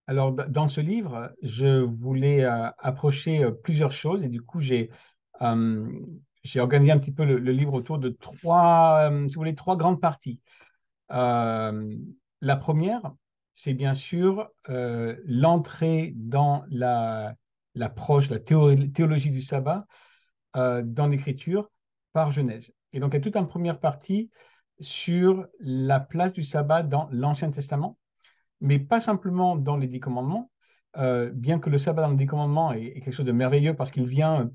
Alors, dans ce livre, je voulais approcher plusieurs choses et du coup, euh, j'ai organisé un petit peu le livre autour de trois, si vous voulez, trois grandes parties. Euh, la première, c'est bien sûr l'entrée dans l'approche, la théologie du sabbat dans l'Écriture par Genèse. Et donc, il y a toute une première partie sur la place du sabbat dans l'Ancien Testament, mais pas simplement dans les Dix Commandements, bien que le sabbat dans les Dix Commandements est quelque chose de merveilleux parce qu'il vient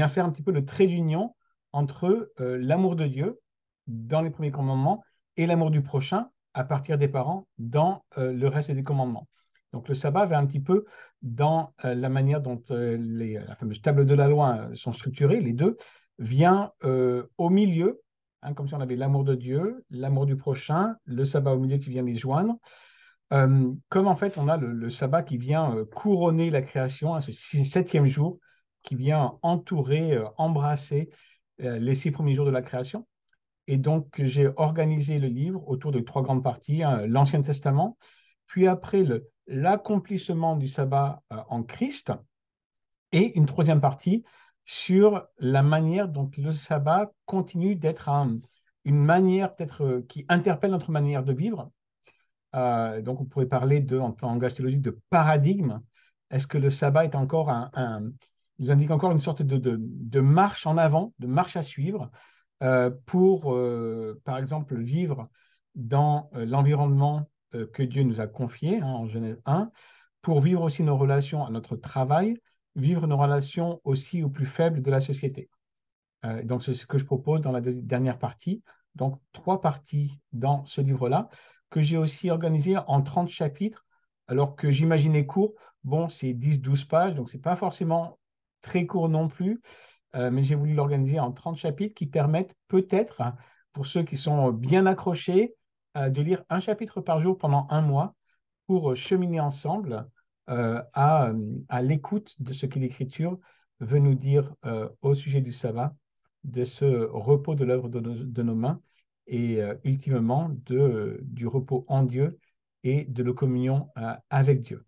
faire un petit peu le trait d'union entre l'amour de Dieu dans les premiers commandements et l'amour du prochain à partir des parents dans le reste des commandements. Donc le sabbat va un petit peu dans la manière dont la fameuse table de la loi sont structurées, les deux, vient au milieu, hein, comme si on avait l'amour de Dieu, l'amour du prochain, le sabbat au milieu qui vient les joindre. Comme en fait on a le sabbat qui vient couronner la création, hein, septième jour, qui vient entourer, embrasser les 6 premiers jours de la création. Et donc j'ai organisé le livre autour de trois grandes parties, hein, l'Ancien Testament, puis après l'accomplissement du sabbat en Christ, et une troisième partie sur la manière dont le sabbat continue d'être une manière peut-être qui interpelle notre manière de vivre. Donc, on pourrait parler en langage théologique de paradigme. Est-ce que le sabbat est encore nous indique encore une sorte de marche en avant, de marche à suivre pour, par exemple, vivre dans l'environnement que Dieu nous a confié, hein, en Genèse 1, pour vivre aussi nos relations à notre travail, vivre nos relations aussi aux plus faibles de la société. Donc, c'est ce que je propose dans la dernière partie. Donc, trois parties dans ce livre-là, que j'ai aussi organisé en 30 chapitres, alors que j'imaginais court. Bon, c'est 10-12 pages, donc ce n'est pas forcément très court non plus, mais j'ai voulu l'organiser en 30 chapitres qui permettent peut-être, hein, pour ceux qui sont bien accrochés, de lire un chapitre par jour pendant un mois pour cheminer ensemble à l'écoute de ce que l'Écriture veut nous dire au sujet du sabbat, de ce repos de l'œuvre de nos mains et ultimement du repos en Dieu et de la communion avec Dieu.